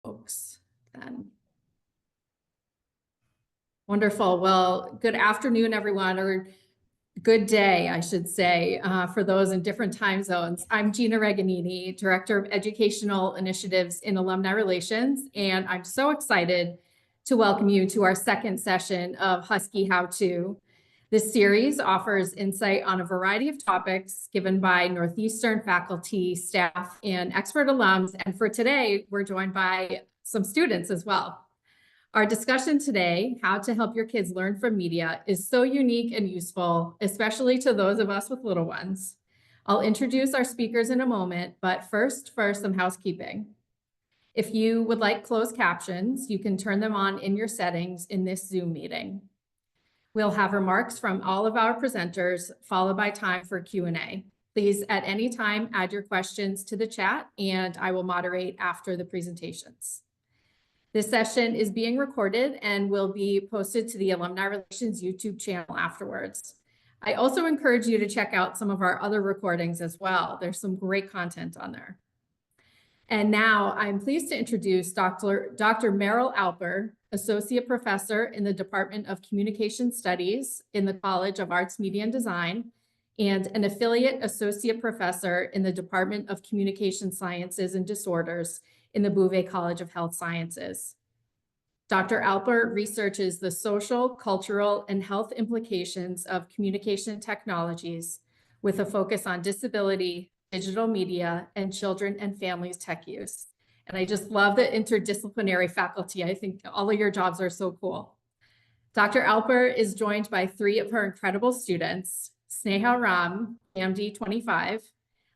folks then. Wonderful. Well, good afternoon, everyone, or good day, I should say, for those in different time zones. I'm Gina Reganini, Director of Educational Initiatives in Alumni Relations, and I'm so excited to welcome you to our second session of Husky How-to. This series offers insight on a variety of topics given by Northeastern faculty, staff, and expert alums. And for today, we're joined by some students as well. Our discussion today, how to help your kids learn from media, is so unique and useful, especially to those of us with little ones. I'll introduce our speakers in a moment, but first some housekeeping. If you would like closed captions, you can turn them on in your settings in this Zoom meeting. We'll have remarks from all of our presenters, followed by time for Q&A. Please, at any time, add your questions to the chat, and I will moderate after the presentations. This session is being recorded and will be posted to the Alumni Relations YouTube channel afterwards. I also encourage you to check out some of our other recordings as well. There's some great content on there. And now I'm pleased to introduce Dr. Meryl Alper, Associate Professor in the Department of Communication Studies in the College of Arts, Media, and Design, and an Affiliate Associate Professor in the Department of Communication Sciences and Disorders in the Bouvet College of Health Sciences. Dr. Alper researches the social, cultural, and health implications of communication technologies with a focus on disability, digital media, and children and families tech use. And I just love the interdisciplinary faculty. I think all of your jobs are so cool. Dr. Alper is joined by three of her incredible students, Snehaa Ram AMD’25,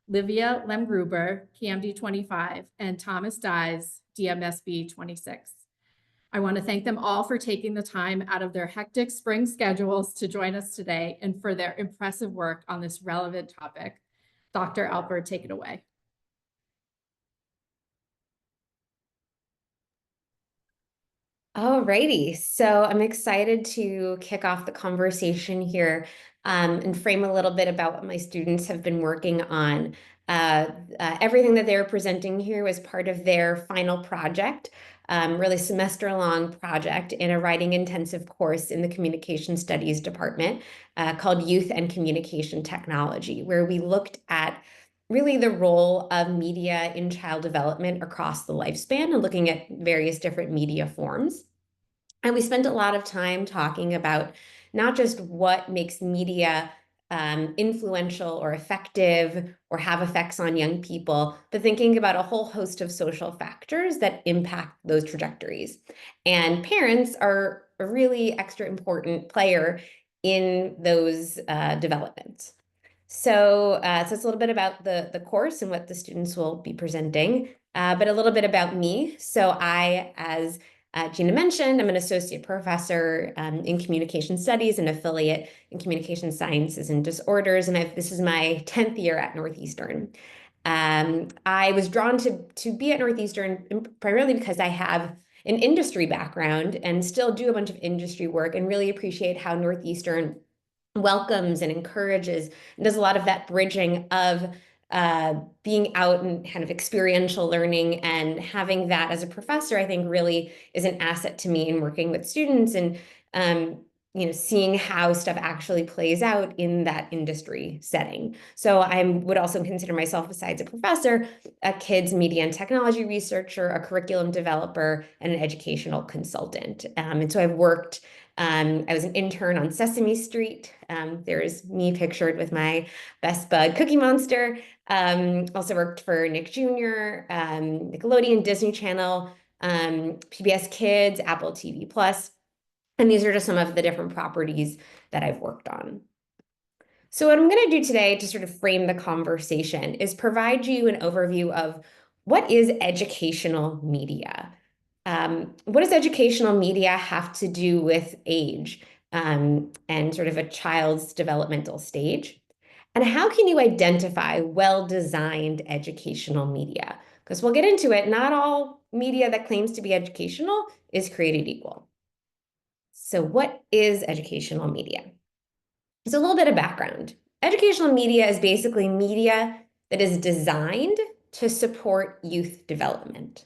Livia Lemgruber AMD’25, and Thomas Dies DMSB’26. I want to thank them all for taking the time out of their hectic spring schedules to join us today and for their impressive work on this relevant topic. Dr. Alper, take it away. All righty, so I'm excited to kick off the conversation here and frame a little bit about what my students have been working on. Everything that they're presenting here was part of their final project, really semester-long project in a writing intensive course in the Communication Studies department called Youth and Communication Technology, where we looked at really the role of media in child development across the lifespan and looking at various different media forms. And we spent a lot of time talking about not just what makes media influential or effective or have effects on young people, but thinking about a whole host of social factors that impact those trajectories. And parents are a really extra important player in those developments. So it's a little bit about the course and what the students will be presenting, but a little bit about me. So I, as Gina mentioned, I'm an associate professor in communication studies and affiliate in communication sciences and disorders, and this is my 10th year at Northeastern. I was drawn to be at Northeastern primarily because I have an industry background and still do a bunch of industry work and really appreciate how Northeastern welcomes and encourages and does a lot of that bridging of being out and kind of experiential learning, and having that as a professor, I think really is an asset to me in working with students and seeing how stuff actually plays out in that industry setting. So I would also consider myself, besides a professor, a kids media and technology researcher, a curriculum developer, and an educational consultant. And so I've worked I was an intern on Sesame Street. There's me pictured with my best bud, Cookie Monster. Also worked for Nick Jr., Nickelodeon, Disney Channel, PBS Kids, Apple TV Plus. And these are just some of the different properties that I've worked on. So what I'm going to do today to sort of frame the conversation is provide you an overview of what is educational media. What does educational media have to do with age and sort of a child's developmental stage? And how can you identify well-designed educational media? Because we'll get into it, not all media that claims to be educational is created equal. So what is educational media? So a little bit of background. Educational media is basically media that is designed to support youth development.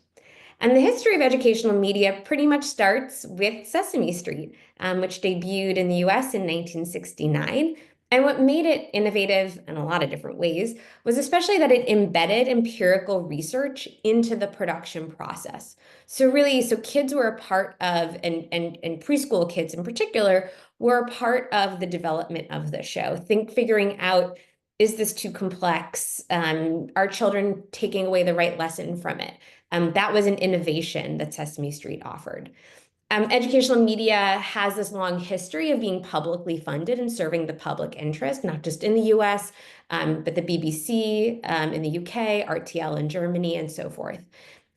And the history of educational media pretty much starts with Sesame Street, which debuted in the US in 1969. And what made it innovative in a lot of different ways was especially that it embedded empirical research into the production process. So really, so kids were a part of, and preschool kids in particular, were a part of the development of the show. Figuring out, is this too complex? Are children taking away the right lesson from it? That was an innovation that Sesame Street offered. Educational media has this long history of being publicly funded and serving the public interest, not just in the US, but the BBC in the UK, RTL in Germany, and so forth.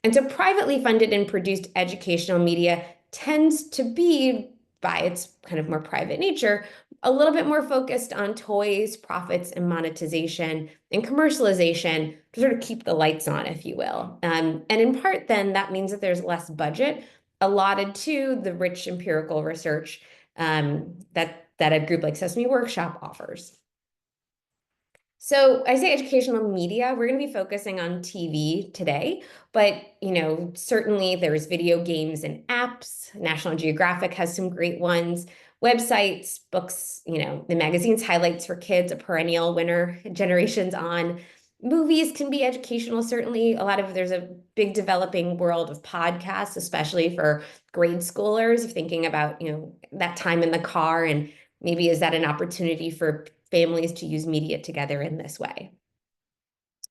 And so privately funded and produced educational media tends to be, by its kind of more private nature, a little bit more focused on toys, profits, and monetization and commercialization to sort of keep the lights on, if you will. And in part, then, that means that there's less budget allotted to the rich empirical research that a group like Sesame Workshop offers. So I say educational media, we're going to be focusing on TV today, but certainly there's video games and apps. National Geographic has some great ones, websites, books, the magazine's highlights for kids, a perennial winner, Generations On. Movies can be educational, certainly. There's a big developing world of podcasts, especially for grade schoolers, thinking about, that time in the car, and maybe is that an opportunity for families to use media together in this way.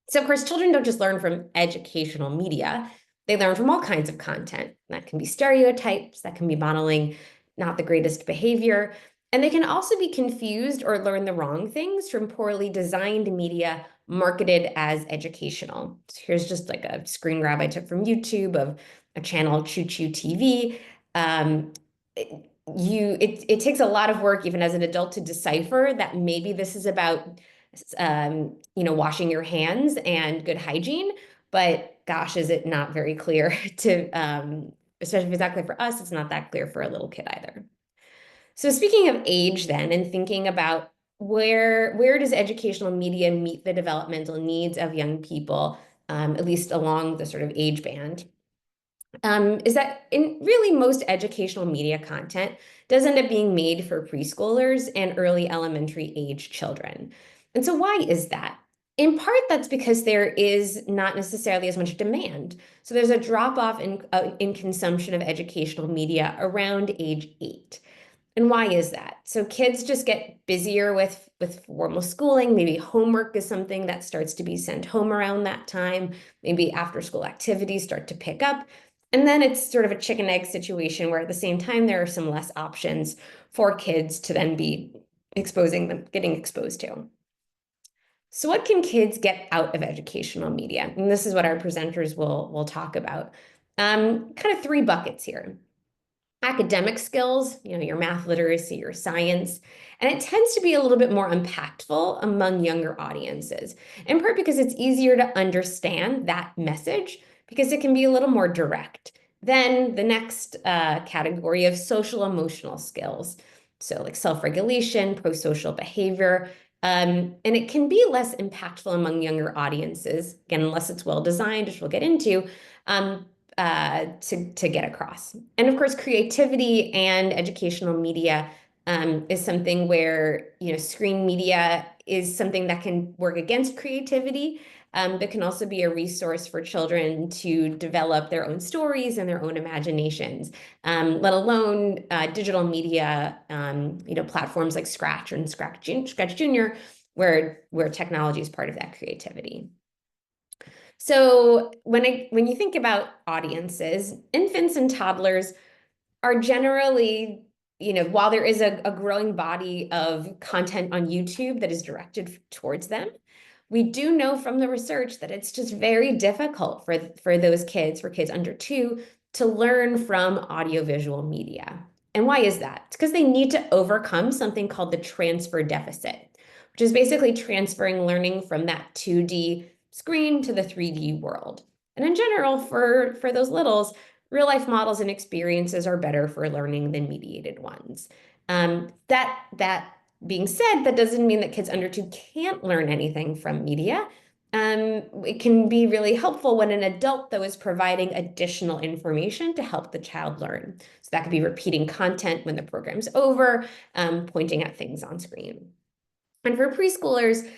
So of course, children don't just learn from educational media, they learn from all kinds of content. That can be stereotypes, that can be modeling not the greatest behavior, and they can also be confused or learn the wrong things from poorly designed media marketed as educational. So here's just like a screen grab I took from YouTube of a channel, Choo Choo TV. It takes a lot of work, even as an adult, to decipher that maybe this is about washing your hands and good hygiene, but gosh, is it not very clear to especially if it's not clear for us, it's not that clear for a little kid either. So speaking of age then, and thinking about where does educational media meet the developmental needs of young people, at least along the sort of age band, is that in really most educational media content does end up being made for preschoolers and early elementary age children. And so why is that? In part, that's because there is not necessarily as much demand. So there's a drop off in consumption of educational media around age 8. And why is that? So kids just get busier with formal schooling. Maybe homework is something that starts to be sent home around that time. Maybe after school activities start to pick up. And then it's sort of a chicken egg situation where at the same time, there are some less options for kids to then be getting exposed to. So what can kids get out of educational media? And this is what our presenters will talk about. Kind of 3 buckets here. Academic skills, your math literacy, your science, and it tends to be a little bit more impactful among younger audiences, in part because it's easier to understand that message because it can be a little more direct. Then the next category of social emotional skills, so like self-regulation, pro-social behavior, and it can be less impactful among younger audiences, again, unless it's well designed, which we'll get into, to get across. And of course, creativity and educational media is something where, screen media is something that can work against creativity, but can also be a resource for children to develop their own stories and their own imaginations, let alone digital media, platforms like Scratch and Scratch Junior, where technology is part of that creativity. So when you think about audiences, infants and toddlers are generally, while there is a growing body of content on YouTube that is directed towards them, we do know from the research that it's just very difficult for those kids, for kids under 2, to learn from audiovisual media. And why is that? It's because they need to overcome something called the transfer deficit, which is basically transferring learning from that 2D screen to the 3D world. And in general, for those littles, real life models and experiences are better for learning than mediated ones. That being said, that doesn't mean that kids under 2 can't learn anything from media. It can be really helpful when an adult, though, is providing additional information to help the child learn. So that could be repeating content when the program's over, pointing at things on screen. And for preschoolers,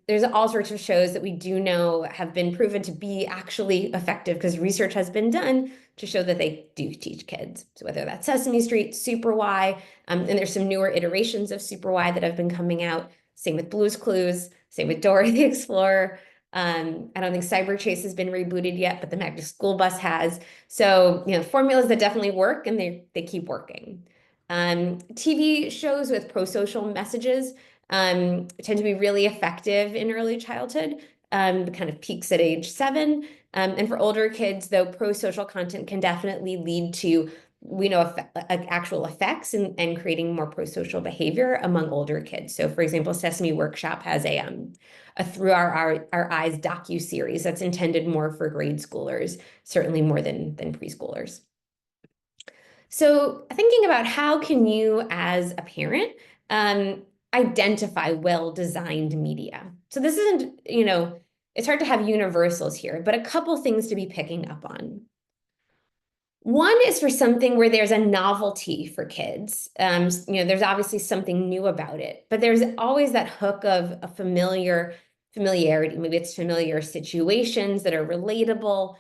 there's all sorts of shows that we do know have been proven to be actually effective because research has been done to show that they do teach kids. So whether that's Sesame Street, Super Y, and there's some newer iterations of Super Y that have been coming out. Same with Blue's Clues, same with Dora the Explorer. I don't think Cyber Chase has been rebooted yet, but the Magic School Bus has. So, formulas that definitely work and they keep working. TV shows with pro-social messages tend to be really effective in early childhood, kind of peaks at age 7. And for older kids, though, pro-social content can definitely lead to, we know, actual effects and creating more pro-social behavior among older kids. So, for example, Sesame Workshop has a Through Our Eyes docu-series that's intended more for grade schoolers, certainly more than preschoolers. So thinking about how can you, as a parent, identify well-designed media. So this isn't, it's hard to have universals here, but a couple things to be picking up on. One is for something where there's a novelty for kids. There's obviously something new about it, but there's always that hook of a familiarity. Maybe it's familiar situations that are relatable,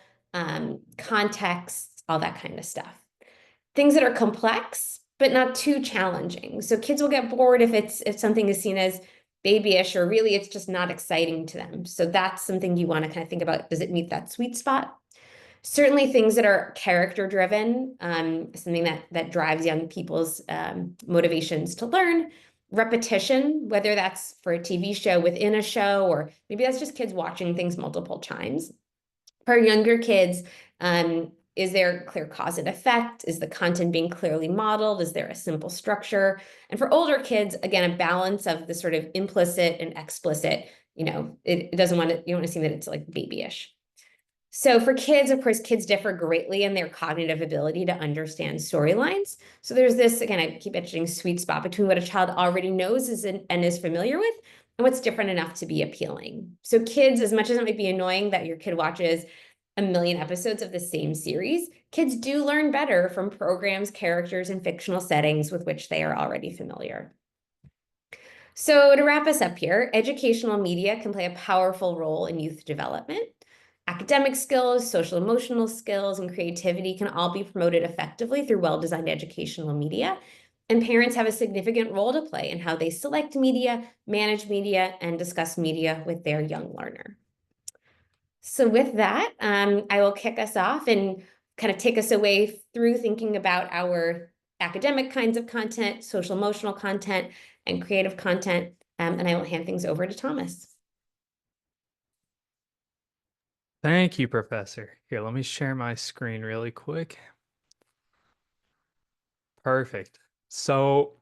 contexts, all that kind of stuff. Things that are complex, but not too challenging. So kids will get bored if something is seen as babyish or really it's just not exciting to them. So that's something you want to kind of think about. Does it meet that sweet spot? Certainly things that are character driven, something that drives young people's motivations to learn. Repetition, whether that's for a TV show within a show, or maybe that's just kids watching things multiple times. For younger kids, is there clear cause and effect? Is the content being clearly modeled? Is there a simple structure? And for older kids, again, a balance of the sort of implicit and explicit. It doesn't want to, you don't want to seem that it's like babyish. So for kids, of course, kids differ greatly in their cognitive ability to understand storylines. So there's this, again, I keep mentioning sweet spot between what a child already knows and is familiar with and what's different enough to be appealing. So kids, as much as it might be annoying that your kid watches a million episodes of the same series, kids do learn better from programs, characters, and fictional settings with which they are already familiar. So to wrap us up here, educational media can play a powerful role in youth development. Academic skills, social emotional skills, and creativity can all be promoted effectively through well-designed educational media. And parents have a significant role to play in how they select media, manage media, and discuss media with their young learner. So with that, I will kick us off and kind of take us away through thinking about our academic kinds of content, social emotional content, and creative content. And I will hand things over to Thomas. Thank you, Professor. Here, let me share my screen really quick. Perfect. So,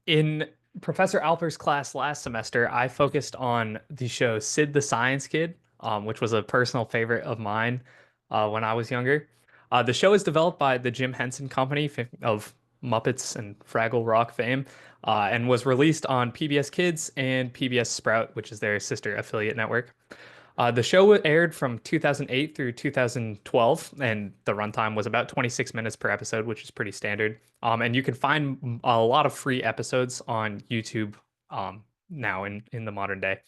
in Professor Alper's class last semester, I focused on the show Sid the Science Kid, which was a personal favorite of mine when I was younger. The show is developed by the Jim Henson Company of Muppets and Fraggle Rock fame, and was released on PBS Kids and PBS Sprout, which is their sister affiliate network. The show aired from 2008 through 2012, and the runtime was about 26 minutes per episode, which is pretty standard. And you can find a lot of free episodes on YouTube now in the modern day.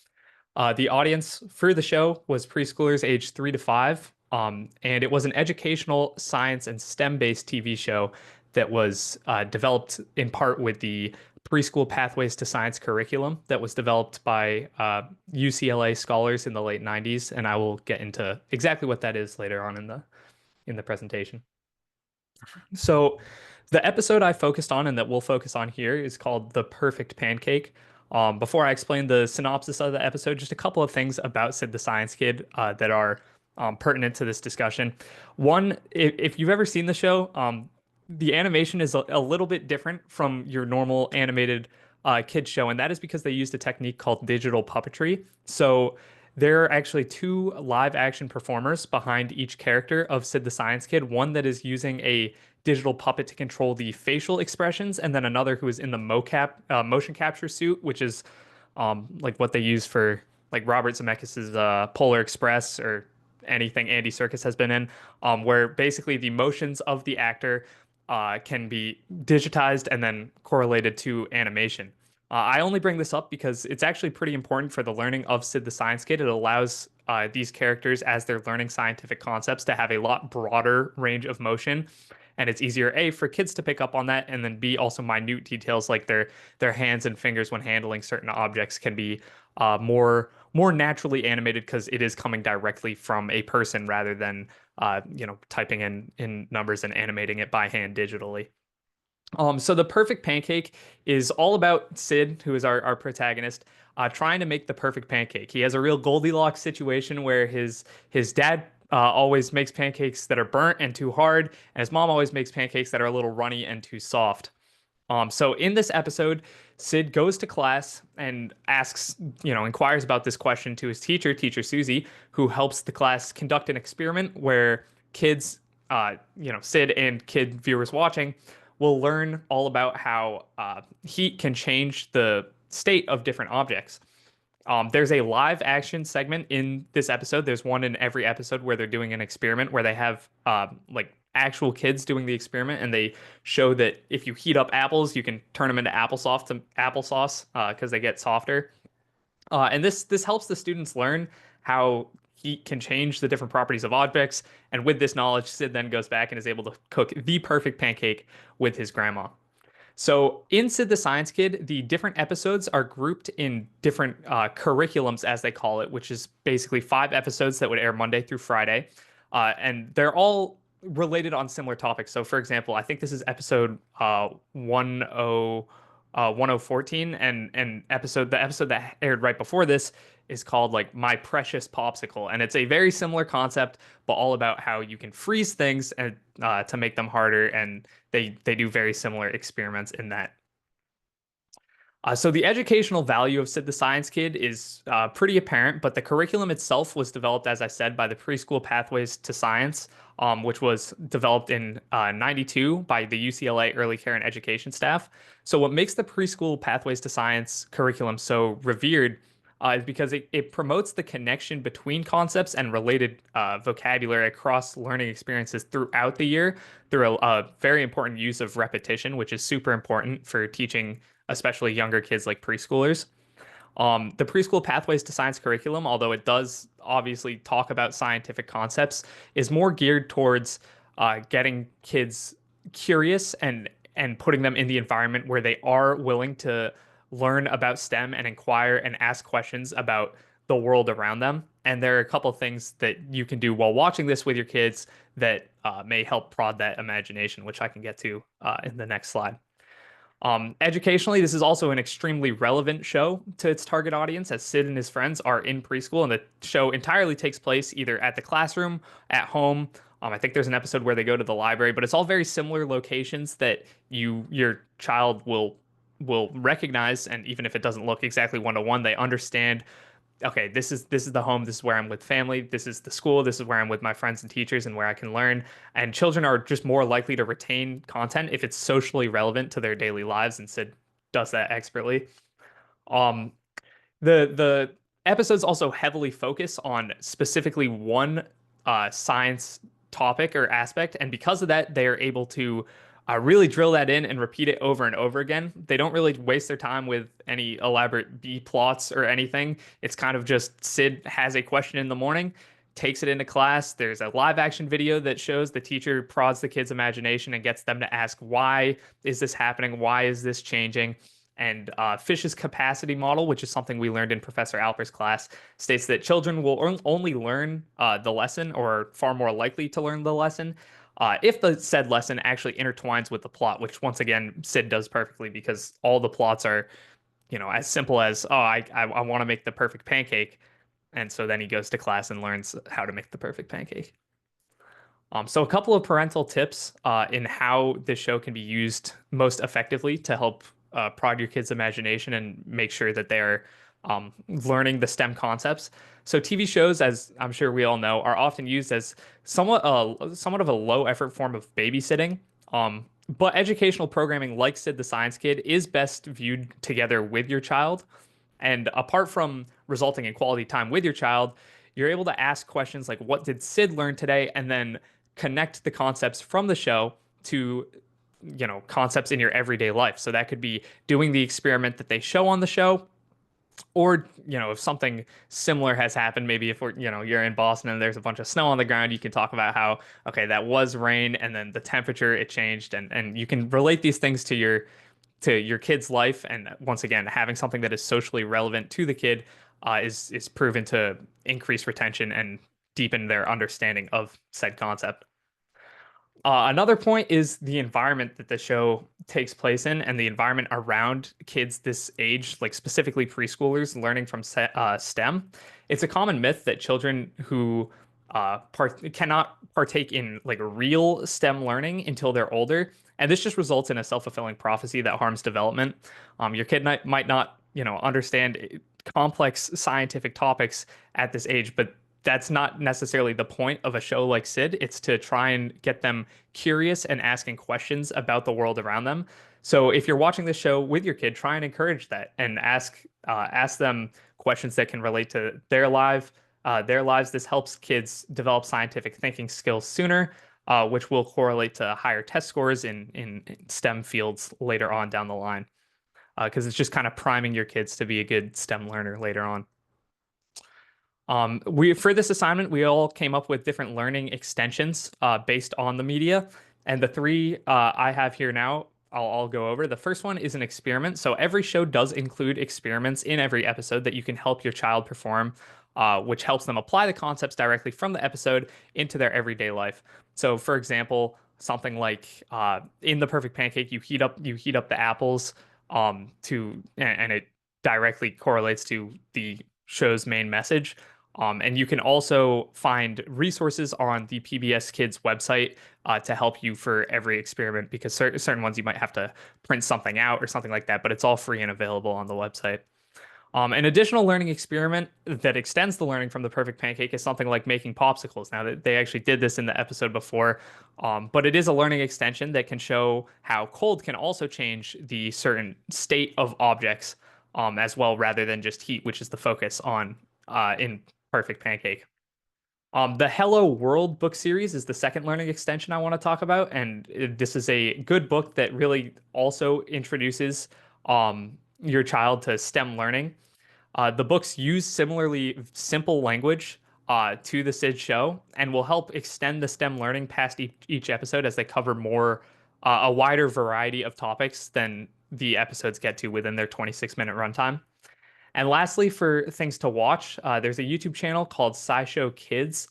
The audience for the show was preschoolers aged 3 to 5, and it was an educational, science, and STEM-based TV show that was developed in part with the preschool pathways to science curriculum that was developed by UCLA scholars in the late 90s, and I will get into exactly what that is later on in the presentation. So the episode I focused on and that we'll focus on here is called The Perfect Pancake. Before I explain the synopsis of the episode, just a couple of things about Sid the Science Kid that are pertinent to this discussion. One, if you've ever seen the show, the animation is a little bit different from your normal animated kids show, and that is because they used a technique called digital puppetry. So there are actually 2 live action performers behind each character of Sid the Science Kid, one that is using a digital puppet to control the facial expressions, and then another who is in the motion capture suit, which is like what they use for like Robert Zemeckis's Polar Express or anything Andy Serkis has been in, where basically the motions of the actor can be digitized and then correlated to animation. I only bring this up because it's actually pretty important for the learning of Sid the Science Kid. It allows these characters, as they're learning scientific concepts, to have a lot broader range of motion. And it's easier, A, for kids to pick up on that, and then B, also minute details like their hands and fingers when handling certain objects can be more naturally animated because it is coming directly from a person rather than typing in numbers and animating it by hand digitally. So the perfect pancake is all about Sid, who is our protagonist, trying to make the perfect pancake. He has a real Goldilocks situation where his dad always makes pancakes that are burnt and too hard, and his mom always makes pancakes that are a little runny and too soft. So in this episode, Sid goes to class and inquires about this question to his teacher Susie, who helps the class conduct an experiment where kids, Sid and kid viewers watching will learn all about how heat can change the state of different objects. There's a live action segment in this episode. There's one in every episode where they're doing an experiment where they have like actual kids doing the experiment, and they show that if you heat up apples, you can turn them into applesauce because they get softer. And this helps the students learn how heat can change the different properties of objects. And with this knowledge, Sid then goes back and is able to cook the perfect pancake with his grandma. So in Sid the Science Kid, the different episodes are grouped in different curriculums, as they call it, which is basically 5 episodes that would air Monday through Friday. And they're all related on similar topics. So for example, I think this is episode 1014, and the episode that aired right before this is called like My Precious Popsicle, and it's a very similar concept, but all about how you can freeze things and to make them harder, and they do very similar experiments in that. So the educational value of Sid the Science Kid is pretty apparent, but the curriculum itself was developed, as I said, by the Preschool Pathways to Science, which was developed in '92 by the UCLA Early Care and Education staff. So what makes the Preschool Pathways to Science curriculum so revered is because it promotes the connection between concepts and related vocabulary across learning experiences throughout the year through a very important use of repetition, which is super important for teaching especially younger kids like preschoolers. The Preschool Pathways to Science curriculum, although it does obviously talk about scientific concepts, is more geared towards getting kids curious and putting them in the environment where they are willing to learn about STEM and inquire and ask questions about the world around them. And there are a couple of things that you can do while watching this with your kids that may help prod that imagination, which I can get to in the next slide. Educationally, this is also an extremely relevant show to its target audience, as Sid and his friends are in preschool, and the show entirely takes place either at the classroom, at home. I think there's an episode where they go to the library, but it's all very similar locations that your child will recognize, and even if it doesn't look exactly one-to-one, they understand, okay, this is the home, this is where I'm with family, this is the school, this is where I'm with my friends and teachers and where I can learn. And children are just more likely to retain content if it's socially relevant to their daily lives, and Sid does that expertly. The episodes also heavily focus on specifically one science topic or aspect, and because of that, they are able to really drill that in and repeat it over and over again. They don't really waste their time with any elaborate B plots or anything. It's kind of just Sid has a question in the morning, takes it into class. There's a live action video that shows the teacher prods the kids' imagination and gets them to ask, why is this happening? Why is this changing? And Fish's capacity model, which is something we learned in Professor Alper's class, states that children will only learn the lesson, or far more likely to learn the lesson, if the said lesson actually intertwines with the plot, which once again, Sid does perfectly, because all the plots are, as simple as, oh, I want to make the perfect pancake. And so then he goes to class and learns how to make the perfect pancake. So a couple of parental tips in how this show can be used most effectively to help prod your kids' imagination and make sure that they're learning the STEM concepts. So TV shows, as I'm sure we all know, are often used as somewhat of a low effort form of babysitting. But educational programming like Sid the Science Kid is best viewed together with your child. And apart from resulting in quality time with your child, you're able to ask questions like, what did Sid learn today? And then connect the concepts from the show to, concepts in your everyday life. So that could be doing the experiment that they show on the show, or, if something similar has happened, maybe if you're in Boston and there's a bunch of snow on the ground, you can talk about how, okay, that was rain and then the temperature, it changed, and you can relate these things to your kid's life. And once again, having something that is socially relevant to the kid is proven to increase retention and deepen their understanding of said concept. Another point is the environment that the show takes place in and the environment around kids this age, like specifically preschoolers learning from STEM. It's a common myth that children who cannot partake in like real STEM learning until they're older. And this just results in a self-fulfilling prophecy that harms development. Your kid might not, understand complex scientific topics at this age, but that's not necessarily the point of a show like Sid. It's to try and get them curious and asking questions about the world around them. So if you're watching this show with your kid, try and encourage that and ask them questions that can relate to their lives. This helps kids develop scientific thinking skills sooner, which will correlate to higher test scores in STEM fields later on down the line. Because it's just kind of priming your kids to be a good STEM learner later on. For this assignment, we all came up with different learning extensions based on the media. And the three I have here now, I'll go over. The first one is an experiment. So every show does include experiments in every episode that you can help your child perform, which helps them apply the concepts directly from the episode into their everyday life. So for example, something like in The Perfect Pancake, you heat up the apples and it directly correlates to the show's main message. And you can also find resources on the PBS Kids website to help you for every experiment, because certain ones you might have to print something out or something like that, but it's all free and available on the website. An additional learning experiment that extends the learning from The Perfect Pancake is something like making popsicles. Now, they actually did this in the episode before, but it is a learning extension that can show how cold can also change the certain state of objects as well, rather than just heat, which is the focus on in Perfect Pancake. The Hello World book series is the second learning extension I want to talk about, and this is a good book that really also introduces your child to STEM learning. The books use similarly simple language to the Sid show and will help extend the STEM learning past each episode as they cover a wider variety of topics than the episodes get to within their 26-minute runtime. And lastly, for things to watch, there's a YouTube channel called SciShow Kids,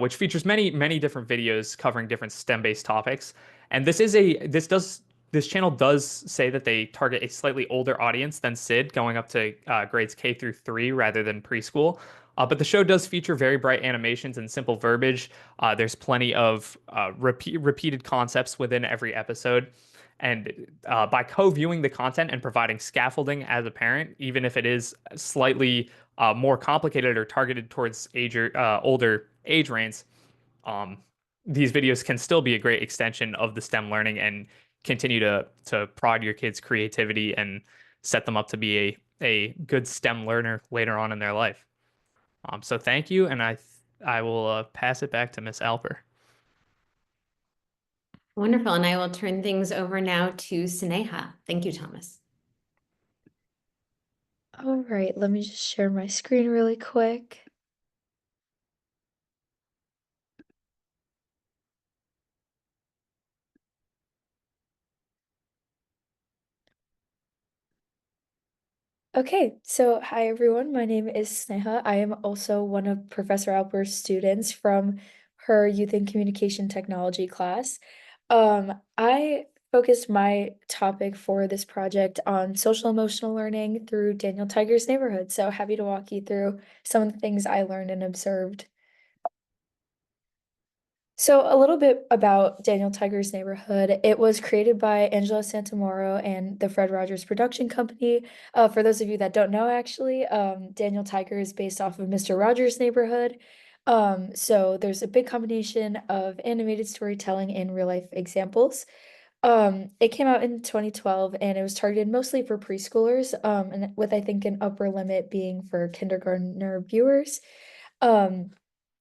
which features many different videos covering different STEM-based topics. And this channel does say that they target a slightly older audience than Sid, going up to grades K through 3 rather than preschool. But the show does feature very bright animations and simple verbiage. There's plenty of repeated concepts within every episode. And by co-viewing the content and providing scaffolding as a parent, even if it is slightly more complicated or targeted towards older age ranges, these videos can still be a great extension of the STEM learning and continue to prod your kids' creativity and set them up to be a good STEM learner later on in their life. So thank you, and I will pass it back to Miss Alper. Wonderful. And I will turn things over now to Snehaa. Thank you, Thomas. All right, let me just share my screen really quick. Okay, so hi everyone, my name is Sneha. I am also one of Professor Alper's students from her Youth and Communication Technology class. I focused my topic for this project on social emotional learning through Daniel Tiger's Neighborhood. So happy to walk you through some of the things I learned and observed. So a little bit about Daniel Tiger's Neighborhood. It was created by Angela Santamoro and the Fred Rogers Production Company. For those of you that don't know, actually, Daniel Tiger is based off of Mr. Rogers' Neighborhood. So there's a big combination of animated storytelling and real life examples. It came out in 2012 and it was targeted mostly for preschoolers, and with I think an upper limit being for kindergartner viewers. Um,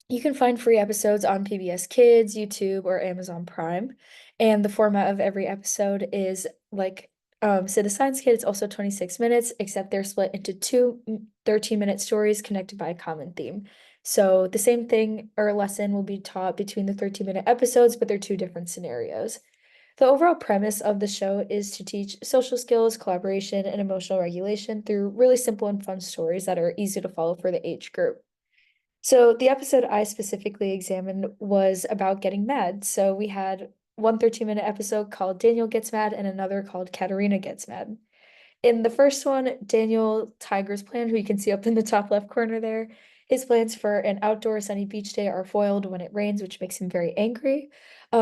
you can find free episodes on PBS Kids, YouTube, or Amazon Prime. And the format of every episode is like Sid the Science Kid, it's also 26 minutes, except they're split into two 13-minute stories connected by a common theme. So the same thing or lesson will be taught between the 13-minute episodes, but they're two different scenarios. The overall premise of the show is to teach social skills, collaboration, and emotional regulation through really simple and fun stories that are easy to follow for the age group. So the episode I specifically examined was about getting mad. So we had one 13-minute episode called Daniel Gets Mad and another called Katerina Gets Mad. In the first one, Daniel Tiger's plan, who you can see up in the top left corner there, his plans for an outdoor sunny beach day are foiled when it rains, which makes him very angry.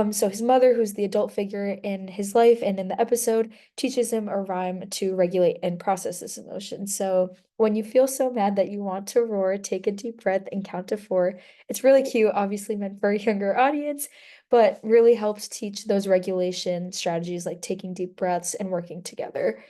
So his mother, who's the adult figure in his life and in the episode, teaches him a rhyme to regulate and process this emotion. So when you feel so mad that you want to roar, take a deep breath and count to 4. It's really cute, obviously meant for a younger audience, but really helps teach those regulation strategies like taking deep breaths and working together.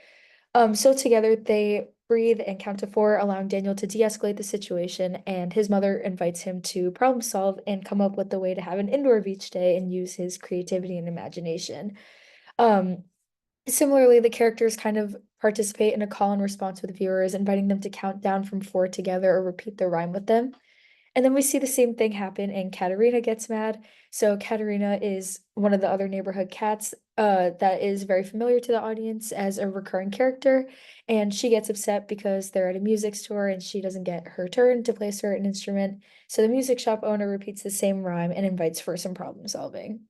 So together they breathe and count to 4, allowing Daniel to de-escalate the situation, and his mother invites him to problem solve and come up with a way to have an indoor beach day and use his creativity and imagination. Um, Similarly, the characters kind of participate in a call and response with viewers, inviting them to count down from 4 together or repeat the rhyme with them. And then we see the same thing happen in Katerina Gets Mad. So Katerina is one of the other neighborhood cats that is very familiar to the audience as a recurring character. And she gets upset because they're at a music store and she doesn't get her turn to play a certain instrument. So the music shop owner repeats the same rhyme and invites for some problem solving.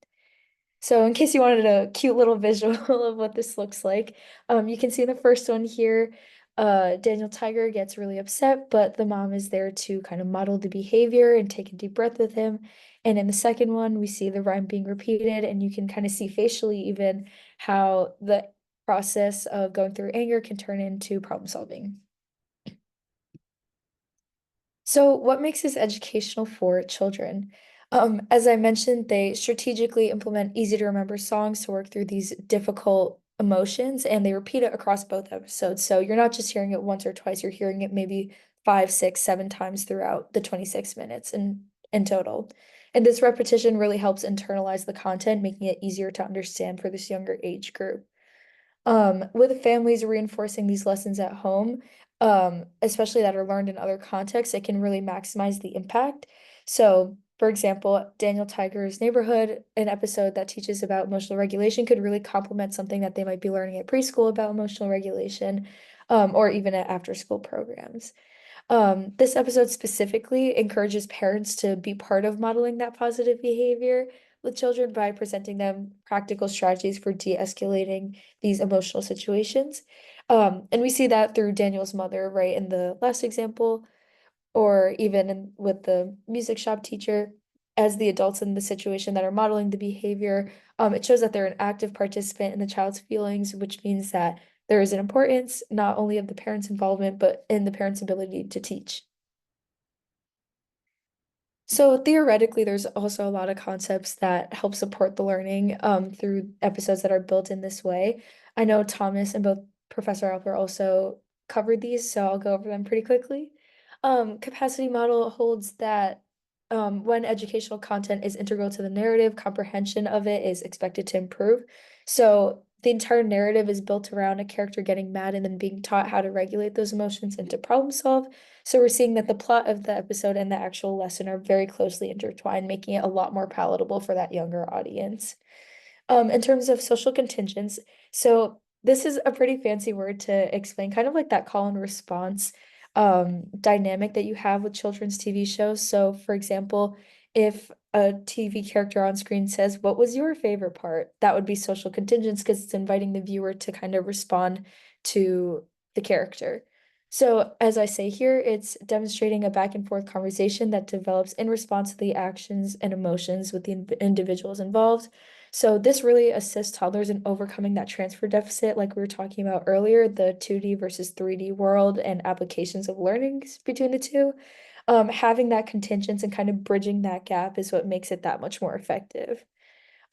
So in case you wanted a cute little visual of what this looks like, you can see in the first one here, Daniel Tiger gets really upset, but the mom is there to kind of model the behavior and take a deep breath with him. And in the second one, we see the rhyme being repeated, and you can kind of see facially even how the process of going through anger can turn into problem solving. So what makes this educational for children? As I mentioned, they strategically implement easy to remember songs to work through these difficult emotions, and they repeat it across both episodes. So you're not just hearing it once or twice, you're hearing it maybe 5, 6, 7 times throughout the 26 minutes in total. And this repetition really helps internalize the content, making it easier to understand for this younger age group. With families reinforcing these lessons at home, especially that are learned in other contexts, it can really maximize the impact. So, for example, Daniel Tiger's Neighborhood, an episode that teaches about emotional regulation, could really complement something that they might be learning at preschool about emotional regulation, or even at after-school programs. This episode specifically encourages parents to be part of modeling that positive behavior with children by presenting them practical strategies for de-escalating these emotional situations. And we see that through Daniel's mother, right, in the last example, or even with the music shop teacher, as the adults in the situation that are modeling the behavior. It shows that they're an active participant in the child's feelings, which means that there is an importance not only of the parents' involvement, but in the parents' ability to teach. So theoretically, there's also a lot of concepts that help support the learning through episodes that are built in this way. I know Thomas and both Professor Alper also covered these, so I'll go over them pretty quickly. Capacity model holds that when educational content is integral to the narrative, comprehension of it is expected to improve. So the entire narrative is built around a character getting mad and then being taught how to regulate those emotions and to problem solve. So we're seeing that the plot of the episode and the actual lesson are very closely intertwined, making it a lot more palatable for that younger audience. In terms of social contingents, so this is a pretty fancy word to explain kind of like that call and response dynamic that you have with children's TV shows. So for example, if a TV character on screen says, "What was your favorite part?" That would be social contingents because it's inviting the viewer to kind of respond to the character. So as I say here, it's demonstrating a back and forth conversation that develops in response to the actions and emotions with the individuals involved. So this really assists toddlers in overcoming that transfer deficit, like we were talking about earlier, the 2D versus 3D world and applications of learnings between the two. Having that contingence and kind of bridging that gap is what makes it that much more effective.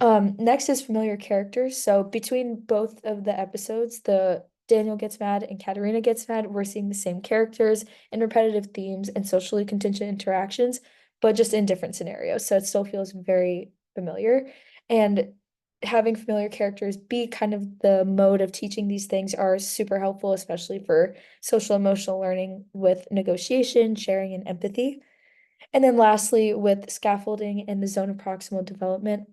Next is familiar characters. So between both of the episodes, the Daniel gets mad and Katerina gets mad, we're seeing the same characters and repetitive themes and socially contingent interactions, but just in different scenarios. So it still feels very familiar. And having familiar characters be kind of the mode of teaching these things are super helpful, especially for social emotional learning with negotiation, sharing, and empathy. And then lastly, with scaffolding and the zone of proximal development.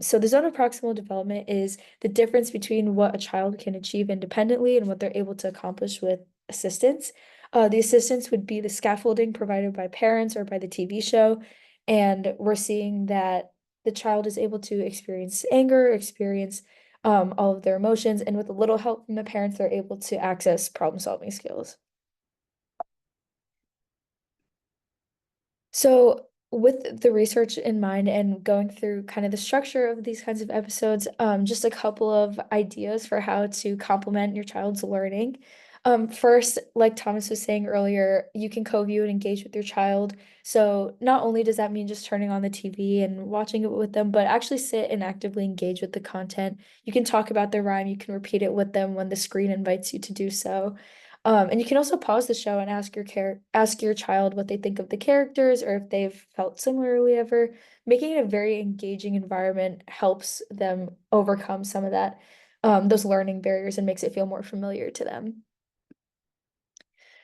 So the zone of proximal development is the difference between what a child can achieve independently and what they're able to accomplish with assistance. The assistance would be the scaffolding provided by parents or by the TV show. And we're seeing that the child is able to experience anger, experience all of their emotions, and with a little help from the parents, they're able to access problem-solving skills. So with the research in mind and going through kind of the structure of these kinds of episodes, just a couple of ideas for how to complement your child's learning. First, like Thomas was saying earlier, you can co-view and engage with your child. So not only does that mean just turning on the TV and watching it with them, but actually sit and actively engage with the content. You can talk about the rhyme, you can repeat it with them when the screen invites you to do so. And you can also pause the show and ask your child what they think of the characters or if they've felt similarly ever. Making it a very engaging environment helps them overcome some of that those learning barriers and makes it feel more familiar to them.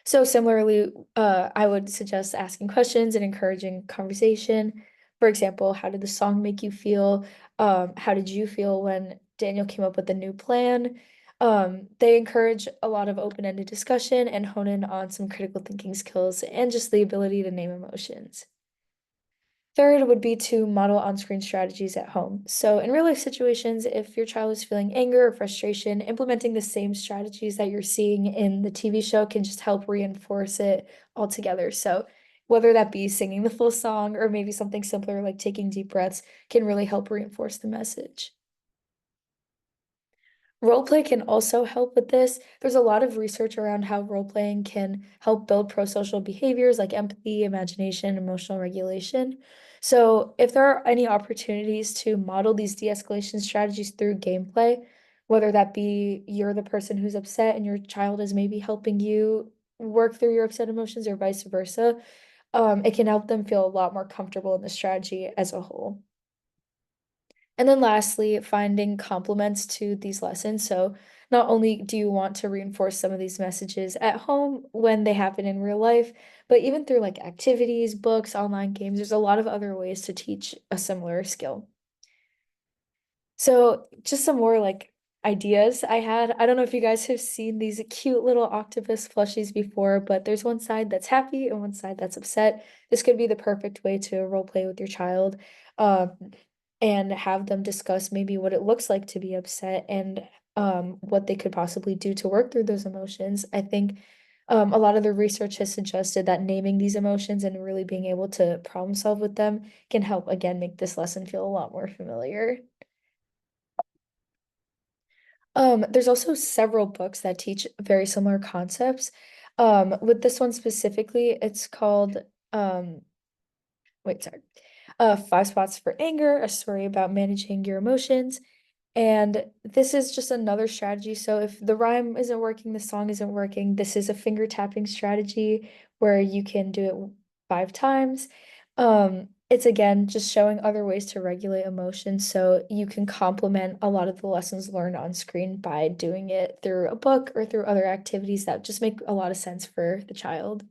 So similarly, I would suggest asking questions and encouraging conversation. For example, how did the song make you feel? How did you feel when Daniel came up with a new plan? They encourage a lot of open-ended discussion and hone in on some critical thinking skills and just the ability to name emotions. Third would be to model on-screen strategies at home. So in real life situations, if your child is feeling anger or frustration, implementing the same strategies that you're seeing in the TV show can just help reinforce it altogether. So whether that be singing the full song or maybe something simpler like taking deep breaths can really help reinforce the message. Role-play can also help with this. There's a lot of research around how role-playing can help build pro-social behaviors like empathy, imagination, emotional regulation. So if there are any opportunities to model these de-escalation strategies through gameplay, whether that be you're the person who's upset and your child is maybe helping you work through your upset emotions or vice versa, it can help them feel a lot more comfortable in the strategy as a whole. And then lastly, finding complements to these lessons. So not only do you want to reinforce some of these messages at home when they happen in real life, but even through like activities, books, online games, there's a lot of other ways to teach a similar skill. So just some more like ideas I had. I don't know if you guys have seen these cute little octopus plushies before, but there's one side that's happy and one side that's upset. This could be the perfect way to role play with your child. Um, and have them discuss maybe what it looks like to be upset and what they could possibly do to work through those emotions. I think a lot of the research has suggested that naming these emotions and really being able to problem solve with them can help, again, make this lesson feel a lot more familiar. There's also several books that teach very similar concepts. With this one specifically, it's called wait, sorry. Five Spots for Anger, a story about managing your emotions. And this is just another strategy. So if the rhyme isn't working, the song isn't working, this is a finger tapping strategy where you can do it 5 times. It's again just showing other ways to regulate emotions. So you can complement a lot of the lessons learned on screen by doing it through a book or through other activities that just make a lot of sense for the child.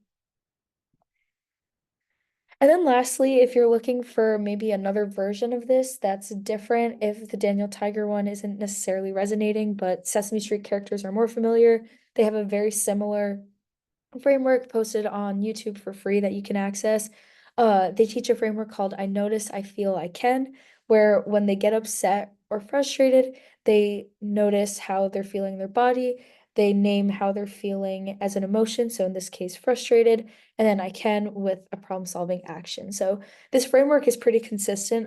And then lastly, if you're looking for maybe another version of this that's different, if the Daniel Tiger one isn't necessarily resonating, but Sesame Street characters are more familiar, they have a very similar framework posted on YouTube for free that you can access. They teach a framework called I Notice, I Feel, I Can, where when they get upset or frustrated, they notice how they're feeling in their body. They name how they're feeling as an emotion. So in this case, frustrated, and then I can with a problem-solving action. So this framework is pretty consistent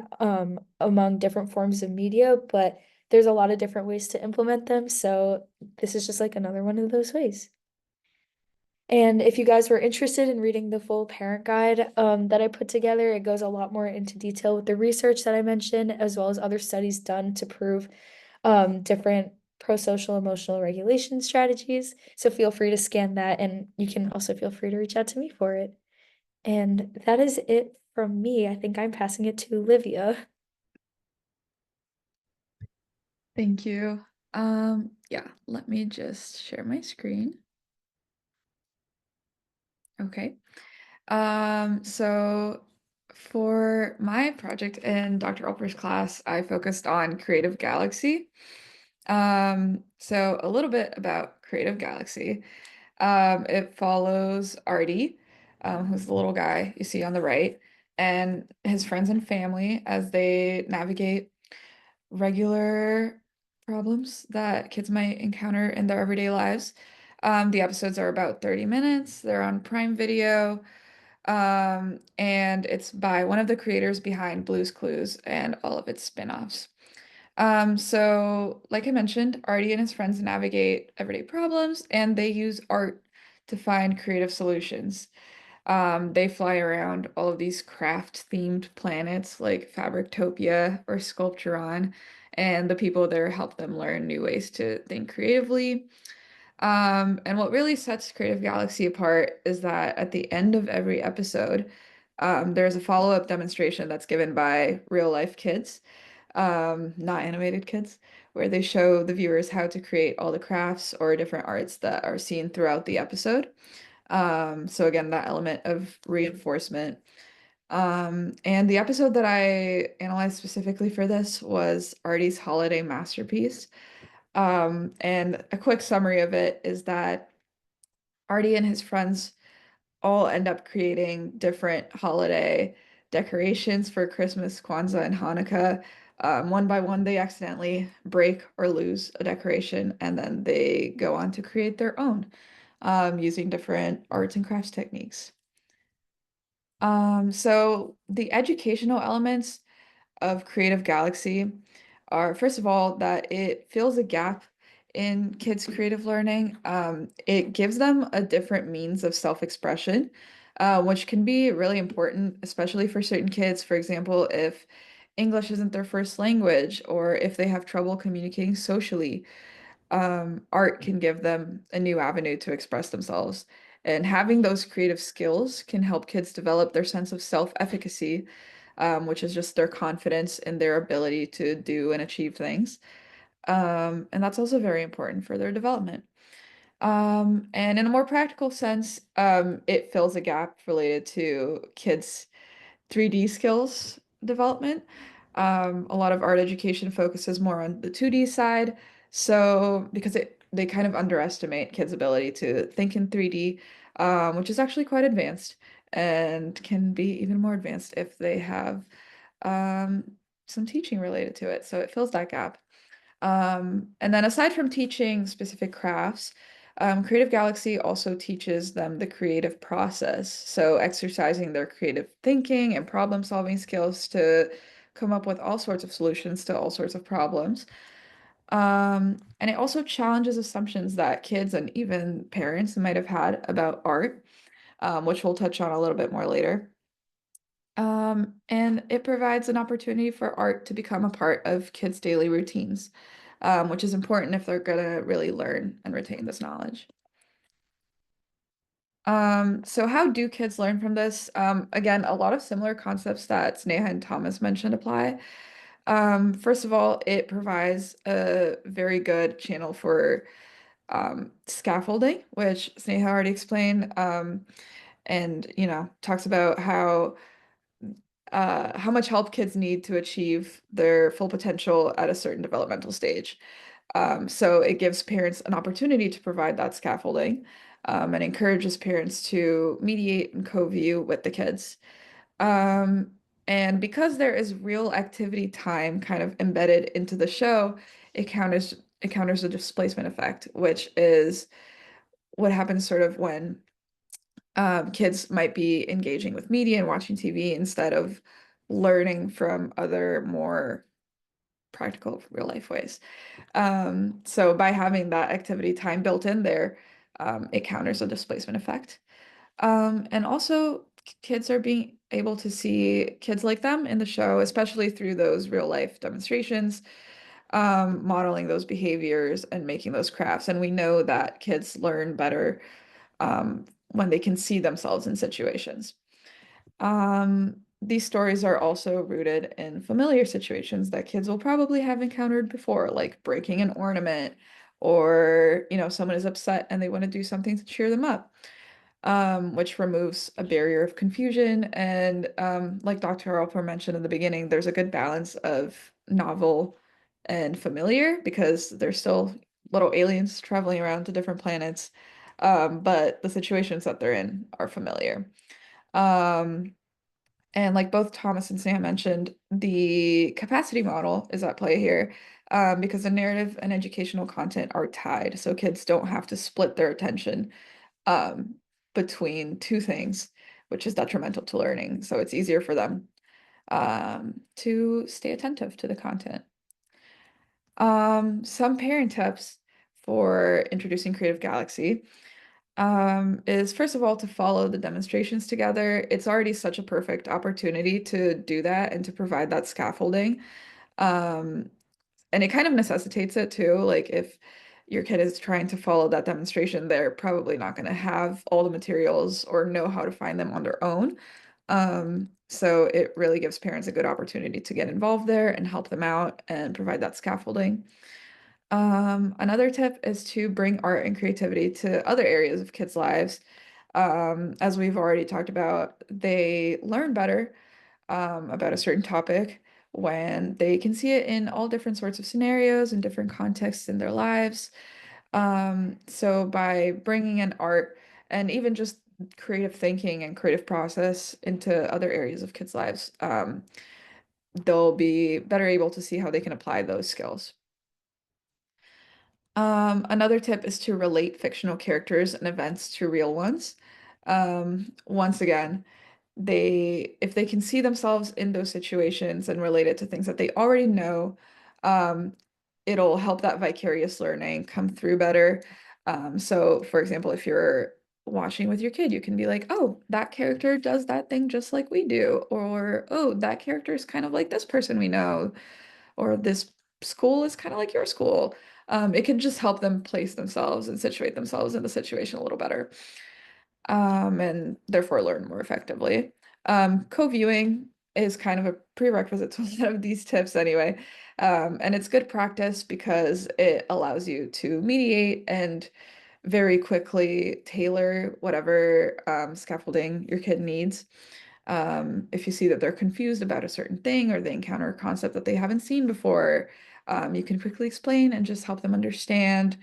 among different forms of media, but there's a lot of different ways to implement them. So this is just like another one of those ways. And if you guys were interested in reading the full parent guide that I put together, it goes a lot more into detail with the research that I mentioned, as well as other studies done to prove different pro-social emotional regulation strategies. So feel free to scan that, and you can also feel free to reach out to me for it. And that is it from me. I think I'm passing it to Livia. Thank you. Yeah, let me just share my screen. Okay. So for my project in Dr. Alper's class, I focused on Creative Galaxy. So a little bit about Creative Galaxy. It follows Artie, who's the little guy you see on the right, and his friends and family as they navigate regular problems that kids might encounter in their everyday lives. The episodes are about 30 minutes. They're on Prime Video. And it's by one of the creators behind Blue's Clues and all of its spin-offs. So like I mentioned, Artie and his friends navigate everyday problems and they use art to find creative solutions. They fly around all of these craft-themed planets like Fabrictopia or Sculpturon, and the people there help them learn new ways to think creatively. And what really sets Creative Galaxy apart is that at the end of every episode, there's a follow-up demonstration that's given by real-life kids, not animated kids, where they show the viewers how to create all the crafts or different arts that are seen throughout the episode. So again, that element of reinforcement. And the episode that I analyzed specifically for this was Artie's holiday masterpiece. And a quick summary of it is that Artie and his friends all end up creating different holiday decorations for Christmas, Kwanzaa, and Hanukkah. One by one, they accidentally break or lose a decoration, and then they go on to create their own using different arts and crafts techniques. So the educational elements of Creative Galaxy are, first of all, that it fills a gap in kids' creative learning. It gives them a different means of self-expression, which can be really important, especially for certain kids. For example, if English isn't their first language, or if they have trouble communicating socially, art can give them a new avenue to express themselves. And having those creative skills can help kids develop their sense of self-efficacy, which is just their confidence in their ability to do and achieve things. And that's also very important for their development. And in a more practical sense, it fills a gap related to kids' 3D skills development. A lot of art education focuses more on the 2D side. So because they kind of underestimate kids' ability to think in 3D, which is actually quite advanced and can be even more advanced if they have some teaching related to it. So it fills that gap. And then aside from teaching specific crafts, Creative Galaxy also teaches them the creative process. So exercising their creative thinking and problem-solving skills to come up with all sorts of solutions to all sorts of problems. And it also challenges assumptions that kids and even parents might have had about art, which we'll touch on a little bit more later. And it provides an opportunity for art to become a part of kids' daily routines, which is important if they're gonna really learn and retain this knowledge. So how do kids learn from this? Again, a lot of similar concepts that Sneha and Thomas mentioned apply. First of all, it provides a very good channel for scaffolding, which Sneha already explained, and talks about how much help kids need to achieve their full potential at a certain developmental stage. So it gives parents an opportunity to provide that scaffolding, and encourages parents to mediate and co-view with the kids. And because there is real activity time kind of embedded into the show, it counters the displacement effect, which is what happens sort of when kids might be engaging with media and watching TV instead of learning from other more practical real life ways. So by having that activity time built in there, it counters the displacement effect. And also kids are being able to see kids like them in the show, especially through those real life demonstrations, modeling those behaviors and making those crafts. And we know that kids learn better when they can see themselves in situations. These stories are also rooted in familiar situations that kids will probably have encountered before, like breaking an ornament, or, someone is upset and they want to do something to cheer them up, which removes a barrier of confusion. And like Dr. Alper mentioned in the beginning, there's a good balance of novel and familiar because they're still little aliens traveling around to different planets, but the situations that they're in are familiar. And like both Thomas and Sam mentioned, the capacity model is at play here, because the narrative and educational content are tied. So kids don't have to split their attention um, between two things, which is detrimental to learning. So it's easier for them to stay attentive to the content. Some parent tips for introducing Creative Galaxy is first of all to follow the demonstrations together. It's already such a perfect opportunity to do that and to provide that scaffolding. And it kind of necessitates it too. Like if your kid is trying to follow that demonstration, they're probably not going to have all the materials or know how to find them on their own. So it really gives parents a good opportunity to get involved there and help them out and provide that scaffolding. Another tip is to bring art and creativity to other areas of kids' lives. As we've already talked about, they learn better about a certain topic when they can see it in all different sorts of scenarios and different contexts in their lives. So by bringing in art and even just creative thinking and creative process into other areas of kids' lives, they'll be better able to see how they can apply those skills. Another tip is to relate fictional characters and events to real ones. Once again, if they can see themselves in those situations and relate it to things that they already know, it'll help that vicarious learning come through better. So for example, if you're watching with your kid, you can be like, oh, that character does that thing just like we do, or oh, that character is kind of like this person we know, or this school is kind of like your school. It can just help them place themselves and situate themselves in the situation a little better, and therefore learn more effectively. Co-viewing is kind of a prerequisite to a lot of these tips anyway. And it's good practice because it allows you to mediate and very quickly tailor whatever scaffolding your kid needs. If you see that they're confused about a certain thing or they encounter a concept that they haven't seen before, you can quickly explain and just help them understand.